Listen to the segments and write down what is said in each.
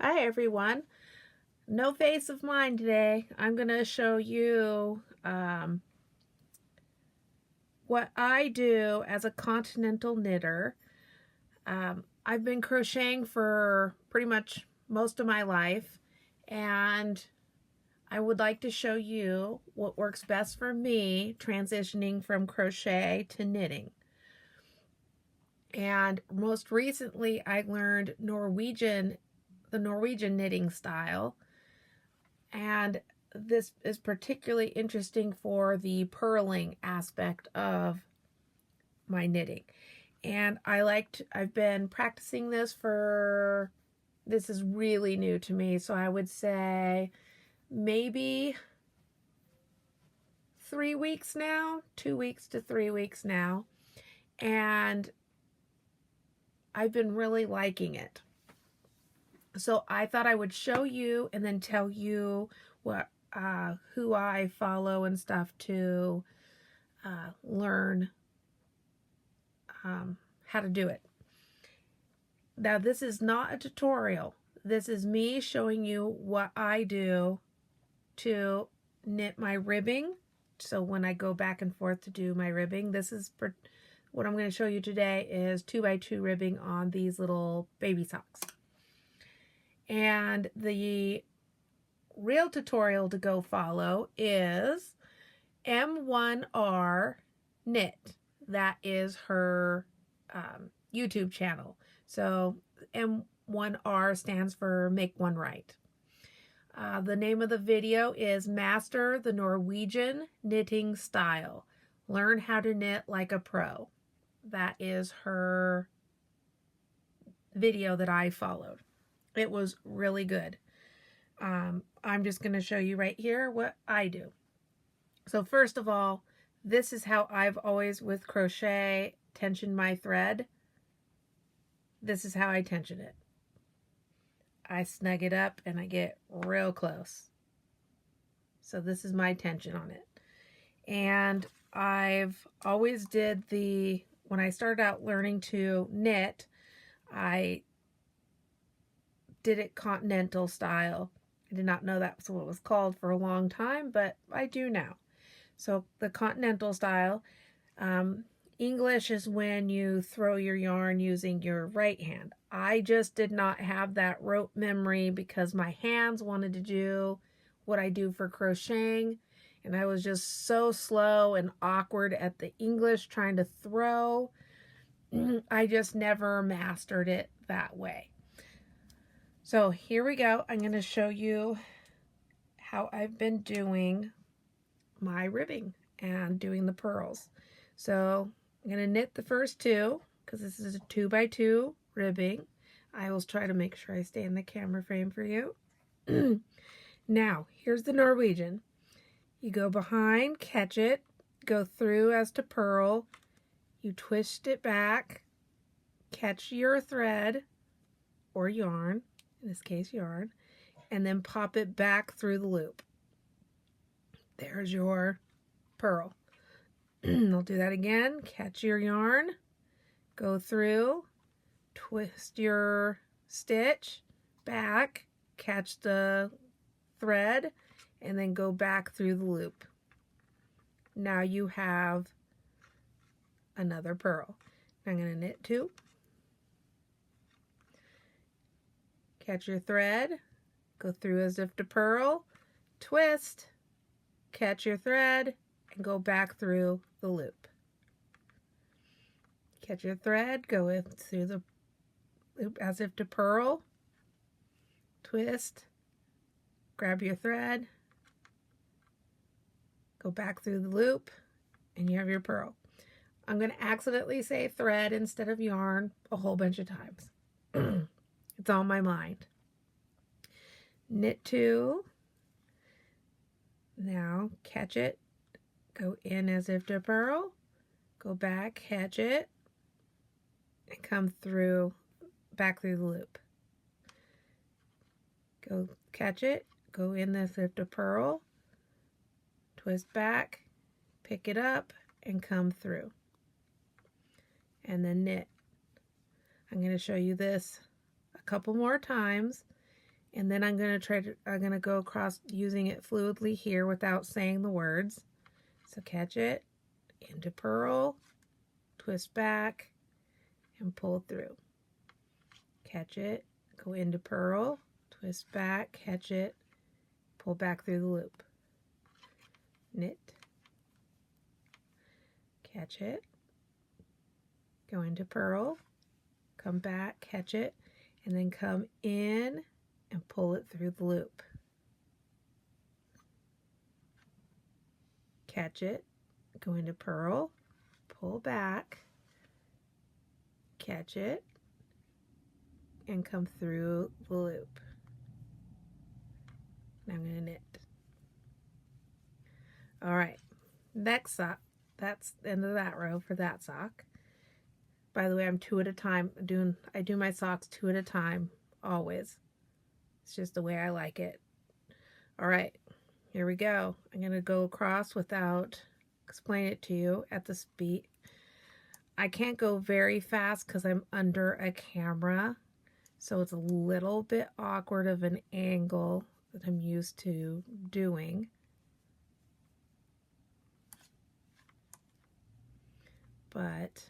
Hi everyone. No face of mine today. I'm going to show you what I do as a continental knitter. I've been crocheting for pretty much most of my life, and I would like to show you what works best for me transitioning from crochet to knitting. And most recently I learned the Norwegian knitting style. And this is particularly interesting for the purling aspect of my knitting. And I've been practicing this this is really new to me. So I would say maybe 3 weeks now, 2 weeks to 3 weeks now. And I've been really liking it. So I thought I would show you and then tell you who I follow and stuff to learn how to do it. Now, this is not a tutorial. This is me showing you what I do to knit my ribbing. So when I go back and forth to do my ribbing, what I'm going to show you today is 2x2 ribbing on these little baby socks. And the real tutorial to go follow is M1R Knit. That is her YouTube channel. So M1R stands for Make One Right. The name of the video is Master the Norwegian Knitting Style. Learn how to knit like a pro. That is her video that I followed. It was really good. I'm just going to show you right here what I do. So first of all, this is how I've always, with crochet, tensioned my thread. This is how I tension it. I snug it up and I get real close. So this is my tension on it. And I've always when I started out learning to knit, I did it continental style. I did not know that's what it was called for a long time, but I do now. So the continental style, English is when you throw your yarn using your right hand. I just did not have that rote memory because my hands wanted to do what I do for crocheting, and I was just so slow and awkward at the English trying to throw. I just never mastered it that way. So here we go. I'm going to show you how I've been doing my ribbing and doing the purls. So I'm going to knit the first two because this is a 2x2 ribbing. I will try to make sure I stay in the camera frame for you. Now, here's the Norwegian. You go behind, catch it, go through as to purl, you twist it back, catch your thread or yarn, in this case yarn, and then pop it back through the loop. There's your purl. I'll do that again. Catch your yarn, go through, twist your stitch back, catch the thread, and then go back through the loop. Now you have another purl. I'm going to knit two. Catch your thread, go through as if to purl, twist, catch your thread, and go back through the loop. Catch your thread, go through the loop as if to purl, twist, grab your thread, go back through the loop, and you have your purl. I'm going to accidentally say thread instead of yarn a whole bunch of times. It's on my mind. Knit two. Now catch it, go in as if to purl, go back, catch it, and come through, back through the loop. Go catch it, go in as if to purl, twist back, pick it up, and come through. And then knit. I'm going to show you this a couple more times, And then I'm going to go across using it fluidly here without saying the words. So catch it, into purl, twist back, and pull through. Catch it, go into purl, twist back, catch it, pull back through the loop. Knit, catch it, go into purl, come back, catch it, and then come in and pull it through the loop. Catch it, go into purl, pull back, catch it, and come through the loop. Now I'm going to knit. All right, next sock. That's the end of that row for that sock. By the way, I'm 2 at a time. I do my socks 2 at a time, always. It's just the way I like it. All right, here we go. I'm going to go across without explain it to you at the speed. I can't go very fast because I'm under a camera, so it's a little bit awkward of an angle that I'm used to doing. But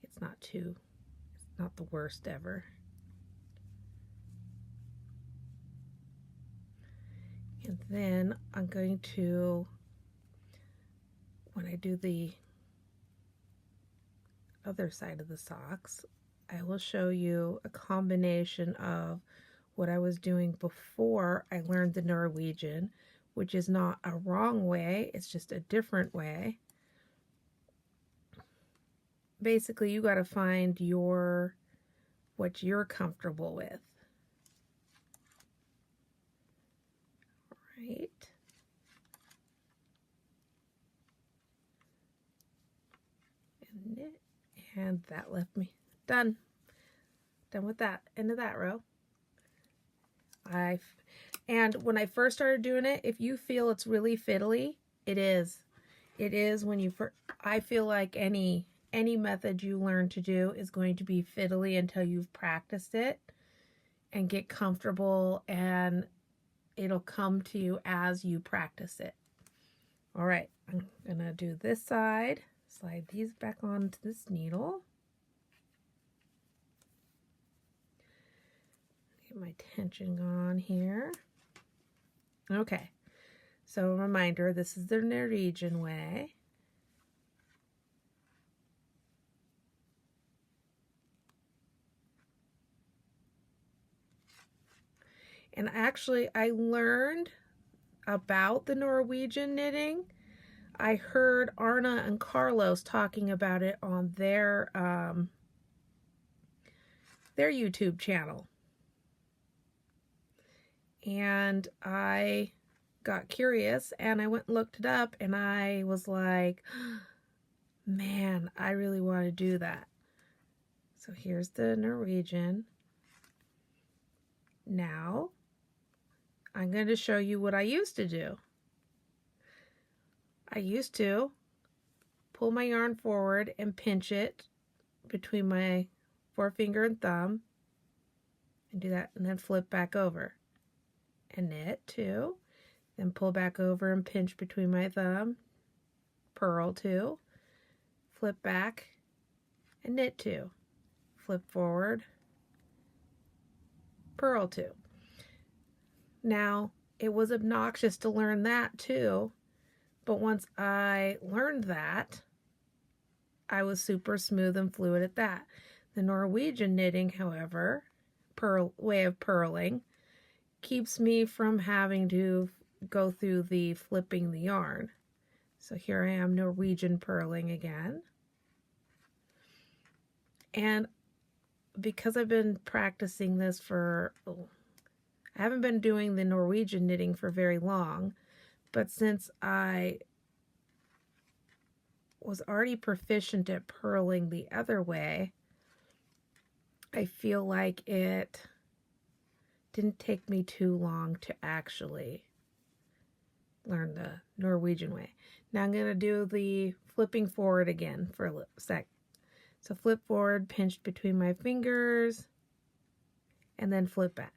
it's not the worst ever. And then I'm going to, when I do the other side of the socks, I will show you a combination of what I was doing before I learned the Norwegian, which is not a wrong way, it's just a different way. Basically, you got to find what you're comfortable with. Right. And knit, and that left me done with that end of that row. And when I first started doing it, if you feel it's really fiddly, it is when you first. I feel like any method you learn to do is going to be fiddly until you've practiced it and get comfortable, and it'll come to you as you practice it. All right, I'm gonna do this side, slide these back onto this needle. Get my tension on here. Okay, so a reminder, this is the Norwegian way. And actually, I learned about the Norwegian knitting. I heard Arna and Carlos talking about it on their YouTube channel. And I got curious and I went and looked it up, and I was like, man, I really want to do that. So here's the Norwegian. Now, I'm going to show you what I used to do. I used to pull my yarn forward and pinch it between my forefinger and thumb, and do that, and then flip back over and knit 2, then pull back over and pinch between my thumb, purl 2, flip back and knit 2, flip forward, purl 2. Now, it was obnoxious to learn that too, but once I learned that, I was super smooth and fluid at that. The Norwegian knitting, however, way of purling, keeps me from having to go through the flipping the yarn. So here I am Norwegian purling again. And because I've been practicing this I haven't been doing the Norwegian knitting for very long, but since I was already proficient at purling the other way, I feel like it didn't take me too long to actually learn the Norwegian way. Now I'm going to do the flipping forward again for a sec. So flip forward, pinched between my fingers, and then flip back.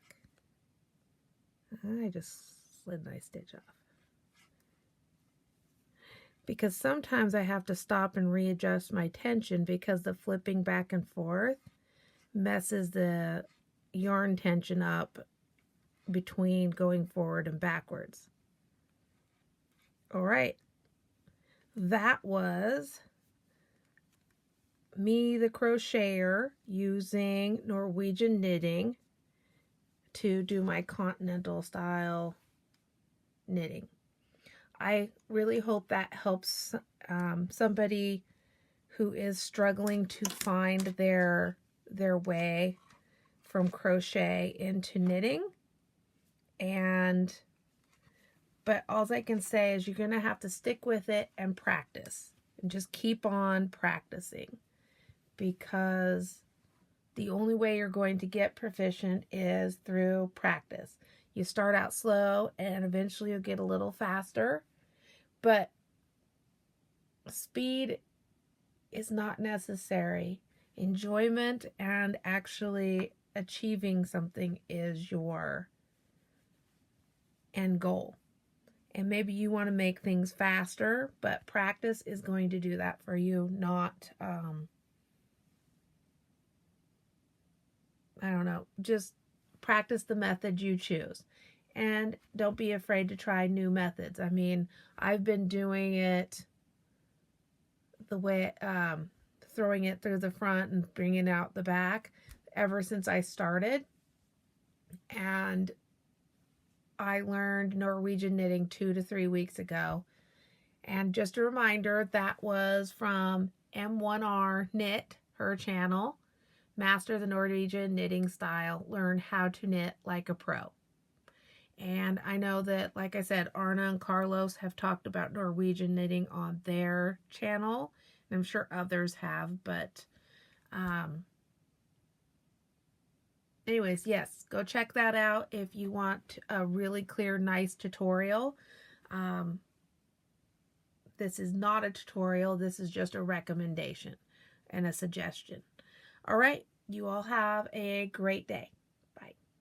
I just slid my stitch off. Because sometimes I have to stop and readjust my tension because the flipping back and forth messes the yarn tension up between going forward and backwards. All right, that was me, the crocheter, using Norwegian knitting to do my continental style knitting. I really hope that helps somebody who is struggling to find their way from crochet into knitting. But all I can say is you're going to have to stick with it and practice. And just keep on practicing. Because the only way you're going to get proficient is through practice. You start out slow and eventually you'll get a little faster. But speed is not necessary. Enjoyment and actually achieving something is your end goal. And maybe you want to make things faster, but practice is going to do that for you, not, I don't know, just practice the method you choose. And don't be afraid to try new methods. I mean, I've been doing it the way, throwing it through the front and bringing out the back ever since I started. And I learned Norwegian knitting 2 to 3 weeks ago. And just a reminder, that was from M1R Knit, her channel. Master the Norwegian knitting style. Learn how to knit like a pro. And I know that, like I said, Arna and Carlos have talked about Norwegian knitting on their channel. And I'm sure others have, but anyways, yes, go check that out if you want a really clear, nice tutorial. This is not a tutorial. This is just a recommendation and a suggestion. All right, you all have a great day.